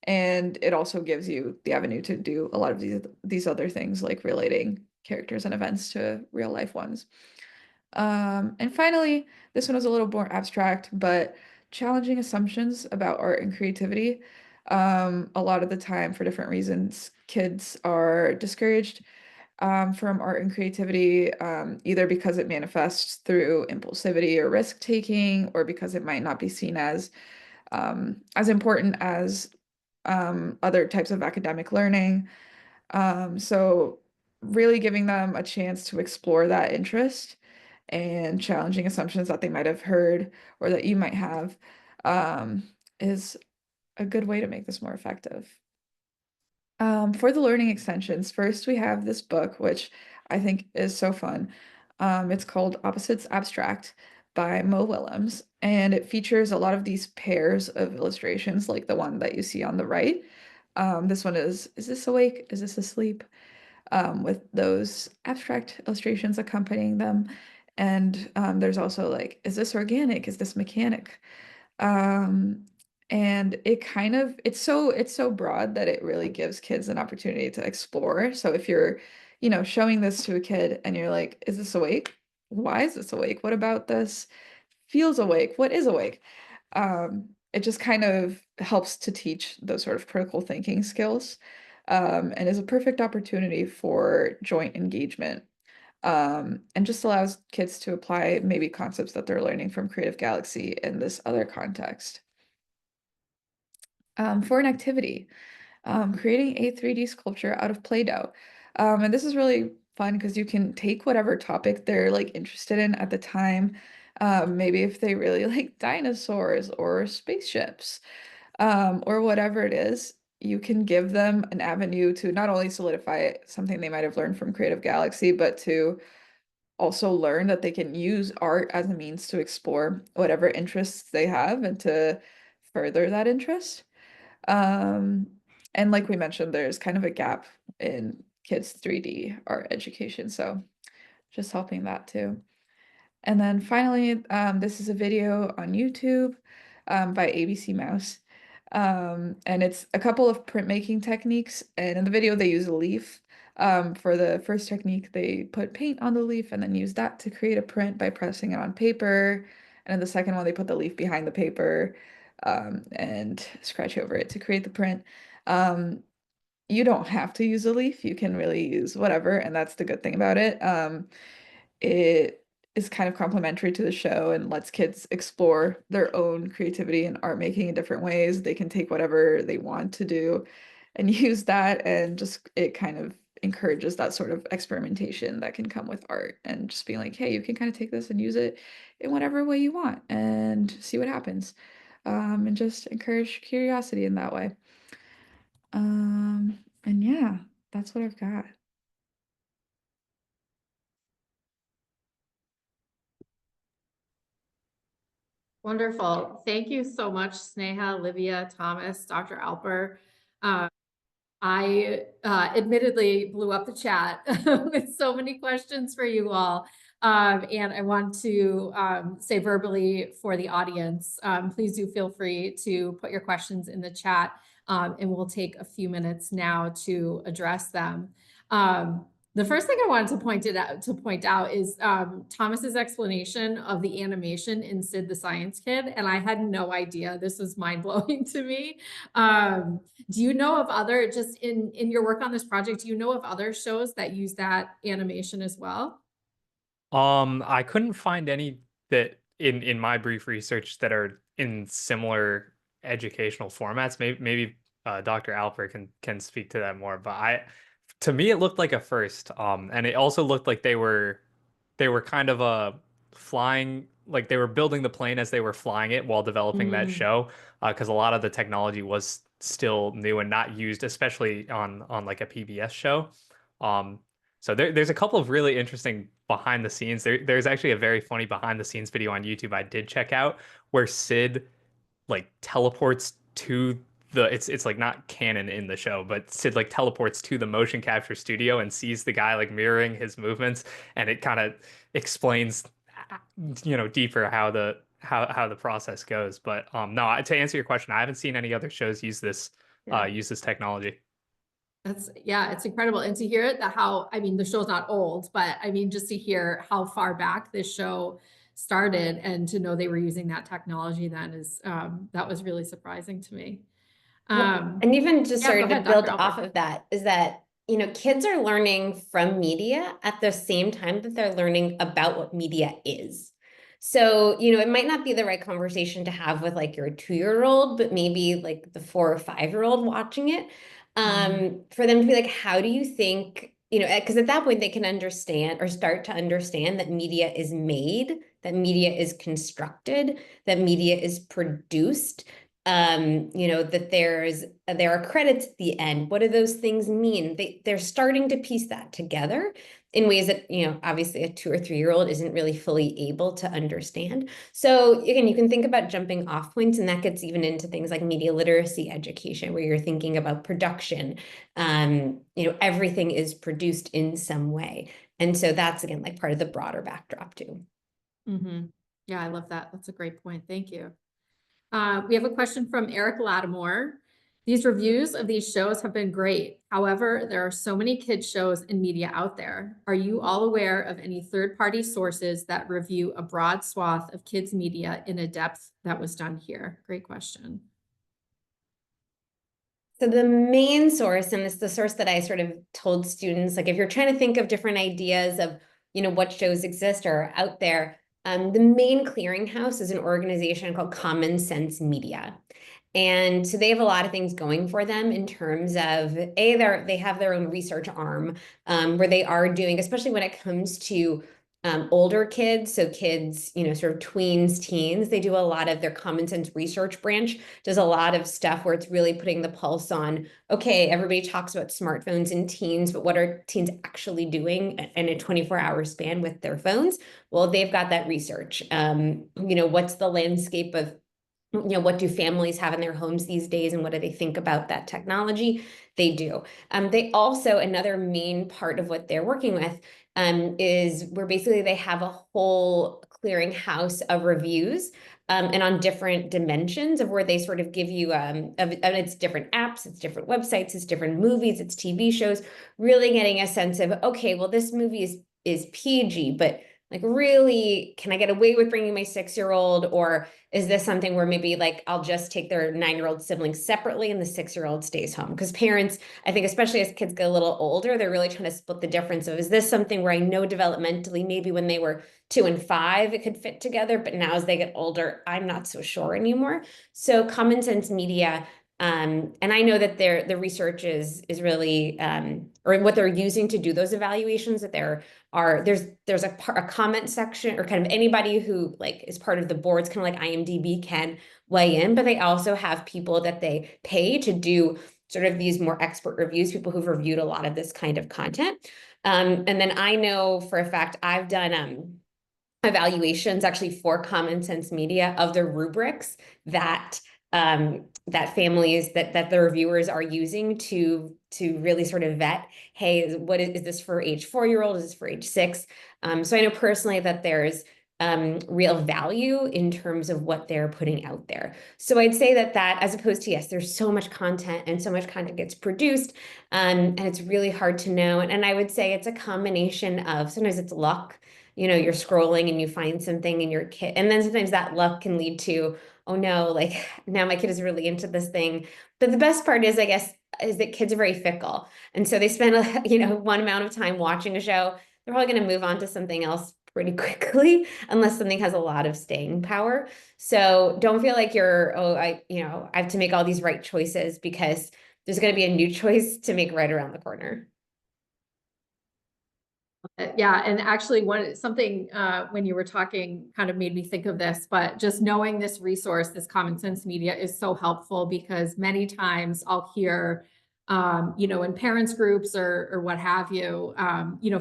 And it also gives you the avenue to do a lot of these other things like relating characters and events to real life ones. And finally, this one is a little more abstract, but challenging assumptions about art and creativity. A lot of the time, for different reasons, kids are discouraged from art and creativity, either because it manifests through impulsivity or risk taking, or because it might not be seen as important as other types of academic learning. So really giving them a chance to explore that interest and challenging assumptions that they might have heard or that you might have is a good way to make this more effective. For the learning extensions, first we have this book, which I think is so fun. It's called Opposites Abstract by Mo Willems, and it features a lot of these pairs of illustrations like the one that you see on the right. This one is this awake? Is this asleep? With those abstract illustrations accompanying them. And there's also like, is this organic? Is this mechanic? And it's so broad that it really gives kids an opportunity to explore. So if you're, showing this to a kid and you're like, is this awake? Why is this awake? What about this feels awake? What is awake? It just kind of helps to teach those sort of critical thinking skills, and is a perfect opportunity for joint engagement, and just allows kids to apply maybe concepts that they're learning from Creative Galaxy in this other context. For an activity, creating a 3D sculpture out of Play-Doh. And this is really fun because you can take whatever topic they're like interested in at the time. Maybe if they really like dinosaurs or spaceships, or whatever it is, you can give them an avenue to not only solidify something they might have learned from Creative Galaxy, but to also learn that they can use art as a means to explore whatever interests they have and to further that interest. Um, and like we mentioned, there's kind of a gap in kids' 3D art education, so just helping that too. And then finally, this is a video on YouTube by ABC Mouse. And it's a couple of printmaking techniques. And in the video, they use a leaf. For the first technique, they put paint on the leaf and then use that to create a print by pressing it on paper. And in the second one, they put the leaf behind the paper and scratch over it to create the print. You don't have to use a leaf. You can really use whatever, and that's the good thing about it. It is kind of complementary to the show and lets kids explore their own creativity and art making in different ways. They can take whatever they want to do and use that, and just it kind of encourages that sort of experimentation that can come with art, and just being like, hey, you can kind of take this and use it in whatever way you want and see what happens. And just encourage curiosity in that way. And yeah, that's what I've got. Wonderful. Thank you so much, Sneha, Livia, Thomas, Dr. Alper. I admittedly blew up the chat with so many questions for you all. And I want to say verbally for the audience, please do feel free to put your questions in the chat, and we'll take a few minutes now to address them. The first thing I wanted to point out is Thomas's explanation of the animation in Sid the Science Kid, and I had no idea. This was mind-blowing to me. Do you know of other, just in your work on this project, do you know of other shows that use that animation as well? I couldn't find any that in my brief research that are in similar educational formats. Maybe Dr. Alper can speak to that more, but to me it looked like a first. And it also looked like they were kind of flying, like they were building the plane as they were flying it while developing that show, because a lot of the technology was still new and not used, especially on like a PBS show. So there's a couple of really interesting behind the scenes. There's actually a very funny behind the scenes video on YouTube I did check out where Sid like teleports to it's like not canon in the show, but Sid like teleports to the motion capture studio and sees the guy like mirroring his movements, and it kind of explains deeper how the process goes. But no, to answer your question, I haven't seen any other shows use this technology. Yeah, it's incredible. And to hear I mean, the show's not old, but I mean, just to hear how far back this show started and to know they were using that technology then is, that was really surprising to me. And even just yeah, sort go of to ahead, build Dr. off Alper. of that is that, kids are learning from media at the same time that they're learning about what media is. So, it might not be the right conversation to have with like your 2-year-old, but maybe like the 4 or 5-year-old watching it, for them to be like, how do you think, because at that point they can understand or start to understand that media is made, that media is constructed, that media is produced, that there are credits at the end. What do those things mean? They're starting to piece that together in ways that, obviously a 2 or 3-year-old isn't really fully able to understand. So again, you can think about jumping off points, and that gets even into things like media literacy education, where you're thinking about production. Everything is produced in some way. And so that's, again, like part of the broader backdrop too. Yeah, I love that. That's a great point. Thank you. We have a question from Eric Lattimore. These reviews of these shows have been great. However, there are so many kids shows and media out there. Are you all aware of any third-party sources that review a broad swath of kids media in a depth that was done here? Great question. So the main source, and it's the source that I sort of told students, like if you're trying to think of different ideas of, what shows exist or are out there, the main clearinghouse is an organization called Common Sense Media. And so they have a lot of things going for them in terms of they have their own research arm where they are doing, especially when it comes to older kids, so kids, sort of tweens, teens, they do a lot of their common sense research branch, does a lot of stuff where it's really putting the pulse on, okay, everybody talks about smartphones and teens, but what are teens actually doing in a 24-hour span with their phones? Well, they've got that research. What's the landscape of what do families have in their homes these days, and what do they think about that technology? They do. They also, another main part of what they're working with is where basically they have a whole clearinghouse of reviews and on different dimensions of where they sort of give you, and it's different apps, it's different websites, it's different movies, it's TV shows, really getting a sense of, okay, well, this movie is PG, but like, really, can I get away with bringing my 6-year-old? Or is this something where maybe like I'll just take their 9-year-old sibling separately and the 6-year-old stays home? Because parents, I think, especially as kids get a little older, they're really trying to split the difference of, is this something where I know developmentally, maybe when they were 2 and 5, it could fit together, but now as they get older, I'm not so sure anymore. So Common Sense Media, and I know that the research is really, or what they're using to do those evaluations, that there's a comment section, or kind of anybody who like is part of the boards, kind of like IMDb, can weigh in, but they also have people that they pay to do sort of these more expert reviews, people who've reviewed a lot of this kind of content. And then I know for a fact I've done evaluations actually for Common Sense Media of the rubrics that families, that the reviewers are using to really sort of vet, hey, is this for age 4-year-old? Is this for age 6? So I know personally that there's real value in terms of what they're putting out there. So I'd say that as opposed to, yes, there's so much content and so much content gets produced, and it's really hard to know. And I would say it's a combination of, sometimes it's luck, you're scrolling and you find something in your kid, and then sometimes that luck can lead to, oh no, like now my kid is really into this thing. But the best part is, I guess, is that kids are very fickle. And so they spend, one amount of time watching a show, they're probably going to move on to something else pretty quickly, unless something has a lot of staying power. So don't feel like I have to make all these right choices, because there's going to be a new choice to make right around the corner. Yeah, and actually something when you were talking kind of made me think of this, but just knowing this resource, this Common Sense Media, is so helpful, because many times I'll hear, in parents groups or what have you,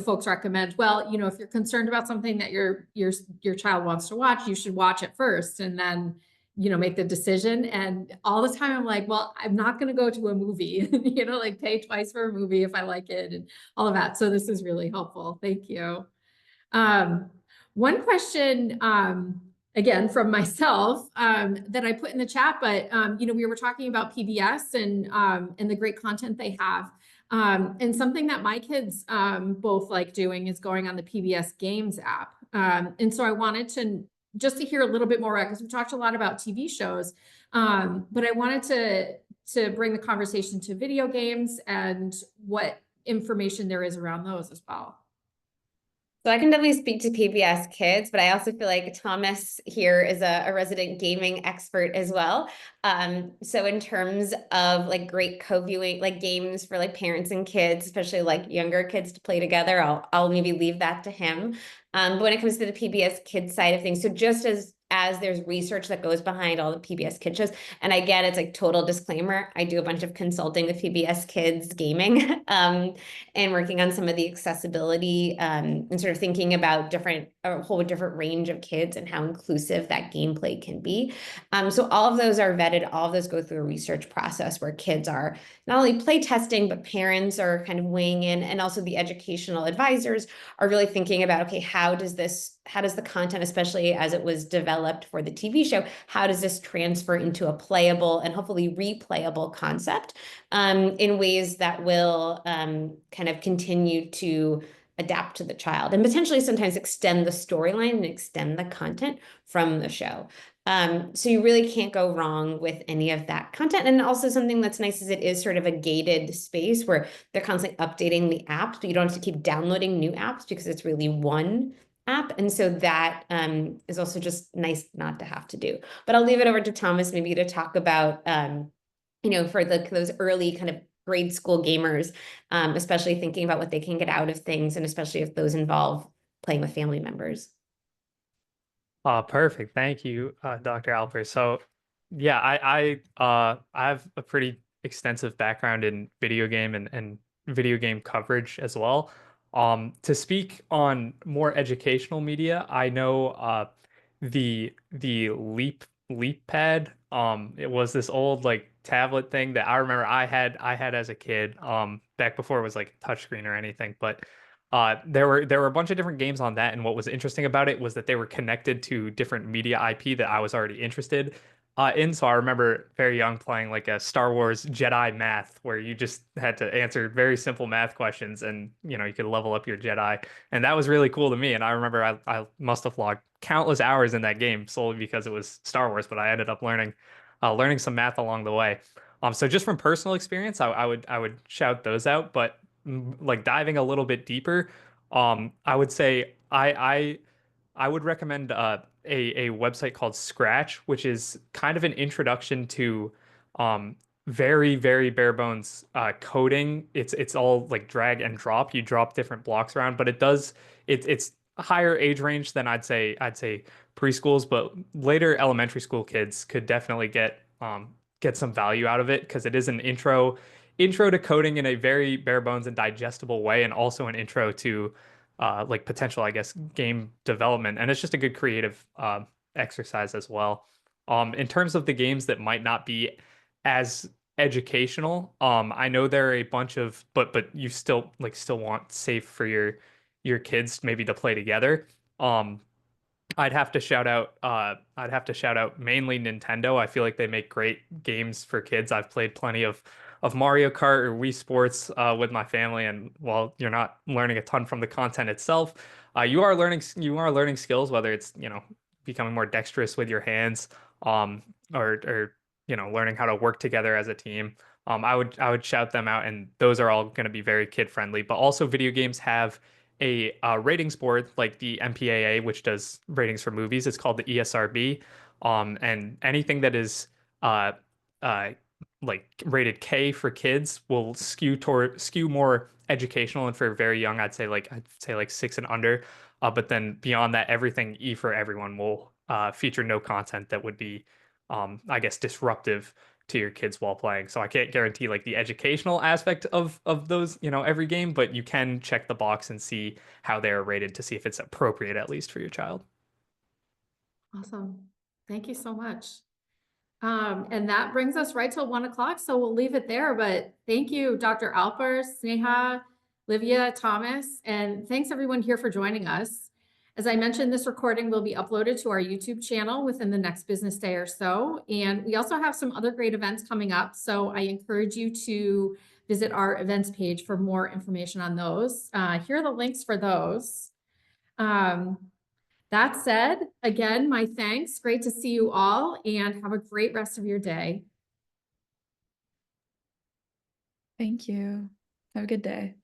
folks recommend, well, if you're concerned about something that your child wants to watch, you should watch it first and then make the decision. And all the time I'm like, well, I'm not going to go to a movie, like pay twice for a movie if I like it and all of that. So this is really helpful. Thank you. One question, again, from myself, that I put in the chat, but, we were talking about PBS and the great content they have. And something that my kids, both like doing is going on the PBS Games app. And so I wanted just to hear a little bit more, because we talked a lot about TV shows, but I wanted to bring the conversation to video games and what information there is around those as well. So I can definitely speak to PBS Kids, but I also feel like Thomas here is a resident gaming expert as well. So in terms of like great co-viewing, like games for like parents and kids, especially like younger kids to play together, I'll maybe leave that to him. But when it comes to the PBS Kids side of things, so just as there's research that goes behind all the PBS Kids shows, and again, it's like total disclaimer, I do a bunch of consulting with PBS Kids gaming, and working on some of the accessibility, and sort of thinking about a whole different range of kids and how inclusive that gameplay can be. So all of those are vetted, all of those go through a research process where kids are not only play testing, but parents are kind of weighing in, and also the educational advisors are really thinking about, okay, how does the content, especially as it was developed for the TV show, how does this transfer into a playable and hopefully replayable concept in ways that will kind of continue to adapt to the child and potentially sometimes extend the storyline and extend the content from the show. So you really can't go wrong with any of that content. And also something that's nice is it is sort of a gated space where they're constantly updating the apps, but you don't have to keep downloading new apps because it's really one app. And so that is also just nice not to have to do. But I'll leave it over to Thomas maybe to talk about, for those early kind of grade school gamers, especially thinking about what they can get out of things, and especially if those involve playing with family members. Perfect. Thank you, Dr. Alper. So yeah, I have a pretty extensive background in video game and video game coverage as well. To speak on more educational media, I know the Leap Pad. It was this old like tablet thing that I remember I had as a kid. Back before it was like a touchscreen or anything, but there were a bunch of different games on that, and what was interesting about it was that they were connected to different media IP that I was already interested in. So I remember very young playing like a Star Wars Jedi math, where you just had to answer very simple math questions, and you could level up your Jedi, and that was really cool to me. And I remember I must have logged countless hours in that game solely because it was Star Wars, but I ended up learning some math along the way. So just from personal experience, I would shout those out, but like diving a little bit deeper, I would say I would recommend a website called Scratch, which is kind of an introduction to very, very bare bones coding. It's all like drag and drop. You drop different blocks around, but it's a higher age range than I'd say preschools, but later elementary school kids could definitely get some value out of it, because it is an intro to coding in a very bare bones and digestible way, and also an intro to like potential, I guess, game development. And it's just a good creative exercise as well. In terms of the games that might not be as educational, I know there are a bunch of, but you still want safe for your kids maybe to play together. I'd have to shout out mainly Nintendo. I feel like they make great games for kids. I've played plenty of Mario Kart or Wii Sports with my family, and while you're not learning a ton from the content itself, you are learning skills, whether it's becoming more dexterous with your hands, or learning how to work together as a team. I would shout them out, and those are all going to be very kid friendly. But also, video games have a ratings board like the MPAA, which does ratings for movies. It's called the ESRB. And anything that is uh, like rated K for kids will skew more educational, and for very young, I'd say like 6 and under. But then beyond that, everything E for everyone will feature no content that would be, I guess, disruptive to your kids while playing. So I can't guarantee like the educational aspect of those, every game, but you can check the box and see how they are rated to see if it's appropriate, at least for your child. Awesome. Thank you so much. And that brings us right till 1 o'clock. So we'll leave it there, but thank you, Dr. Alper, Snehaa, Livia, Thomas, and thanks everyone here for joining us. As I mentioned, this recording will be uploaded to our YouTube channel within the next business day or so. And we also have some other great events coming up. So I encourage you to visit our events page for more information on those. Here are the links for those. That said, again, my thanks. Great to see you all, and have a great rest of your day. Thank you. Have a good day.